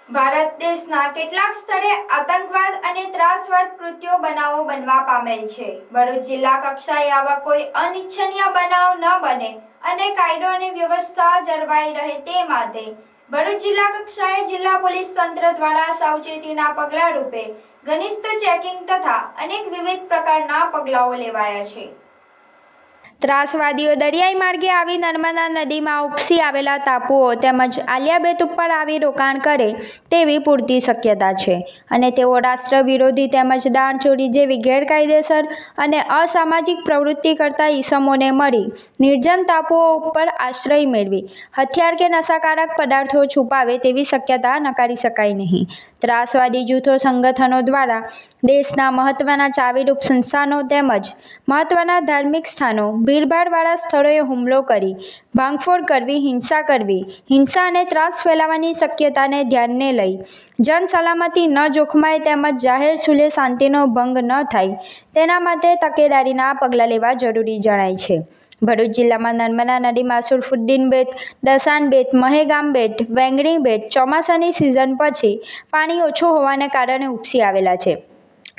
ભારત દેશના કેટલાક સ્થળે આતંકવાદ અને ત્રાસવાદ કૃત્યો બનાવો બનવા પામેલ છે। ભરૂચ જિલ્લા કક્ષાએ આવા કોઈ અનિચ્છનીય બનાવ ન બને અને કાયદો અને વ્યવસ્થા જળવાઈ રહે તે માટે ભરૂચ જિલ્લા કક્ષાએ જિલ્લા પોલીસ તંત્ર દ્વારા સાવચેતીના પગલાં રૂપે ઘનિષ્ઠ ચેકિંગ તથા અનેક વિવિધ પ્રકારના પગલાઓ લેવાયા છે। ત્રાસવાદીઓ દરિયાઈ માર્ગે આવી નર્મદા નદીમાં ઉપસી આવેલા ટાપુઓ તેમજ આલિયા બેટ ઉપર આવી રોકાણ કરે તેવી પૂરતી શક્યતા છે અને તેઓ રાષ્ટ્ર વિરોધી તેમજ દાણચોરી જેવી ગેરકાયદેસર અને અસામાજિક પ્રવૃત્તિ કરતા ઈસમોને મળી નિર્જન ટાપુઓ ઉપર આશ્રય મેળવી હથિયાર કે નશાકારક પદાર્થો છુપાવે તેવી શક્યતા નકારી શકાય નહીં। ત્રાસવાદી જૂથો સંગઠનો દ્વારા દેશના મહત્વના ચાવીરૂપ સંસ્થાનો તેમજ મહત્વના ધાર્મિક સ્થાનો ભીડભાડવાળા સ્થળોએ હુમલો કરી ભાંગફોડ કરવી હિંસા અને ત્રાસ ફેલાવવાની શક્યતાને ધ્યાને લઈ જન સલામતી ન જોખમાય તેમજ જાહેર સુલે શાંતિનો ભંગ ન થાય તેના માટે તકેદારીના પગલાં લેવા જરૂરી જણાય છે। ભરૂચ જિલ્લામાં નર્મદા નદીમાં સુરફુદ્દીન બેટ, દસાન બેટ, મહેગામ બેટ, વેંગણી બેટ ચોમાસાની સિઝન પછી પાણી ઓછું હોવાને કારણે ઉપસી આવેલા છે।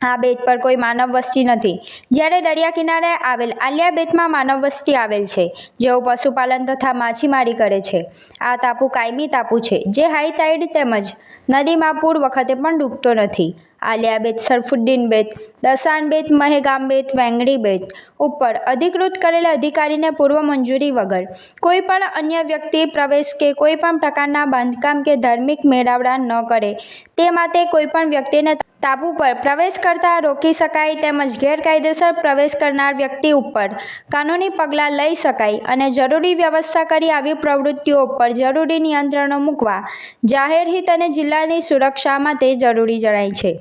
આ બેટ પર કોઈ માનવ વસ્તી નથી, જ્યારે દરિયા કિનારે આવેલ આલિયા બેટમાં માનવ વસ્તી આવેલ છે, જેઓ પશુપાલન તથા માછીમારી કરે છે। આ ટાપુ કાયમી ટાપુ છે, જે હાઈ ટાઇડ તેમજ નદીમાં પૂર વખતે પણ ડૂબતો નથી। આલિયા બેટ, સરફુદ્દીન બેટ, દસાન બેટ, મહેગામ બેટ, વેંગણી બેટ ઉપર અધિકૃત કરેલ અધિકારીને પૂર્વ મંજૂરી વગર કોઈ પણ અન્ય વ્યક્તિ પ્રવેશ કે કોઈ પણ પ્રકારના બાંધકામ કે ધાર્મિક મેળાવડા ન કરે તે માટે કોઈ પણ વ્યક્તિને ટાપુ પર પ્રવેશ કરતા રોકી શકાય તેમજ ગેરકાયદેસર પ્રવેશ કરનાર વ્યક્તિ ઉપર કાનૂની પગલાં લઈ શકાય અને જરૂરી વ્યવસ્થા કરી આવી પ્રવૃત્તિઓ પર જરૂરી નિયંત્રણો મૂકવા જાહેર હિત અને જિલ્લાની સુરક્ષા માટે જરૂરી જણાય છે।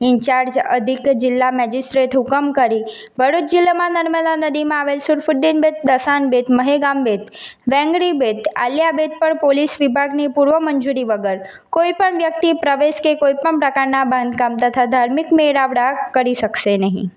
ઇન્ચાર્જ અધિક જિલ્લા મેજિસ્ટ્રેટ હુકમ કરી ભરૂચ જિલ્લામાં નર્મદા નદીમાં આવેલ સુરફુદ્દીન બેટ, દસાન બેટ, મહેગામ બેટ, વેંગણી બેટ, આલિયા બેટ પર પોલીસ વિભાગની પૂર્વ મંજૂરી વગર કોઈ પણ વ્યક્તિ પ્રવેશ કે કોઈ પણ પ્રકારના બાંધકામ તથા ધાર્મિક મેળાવડા કરી શકશે નહીં।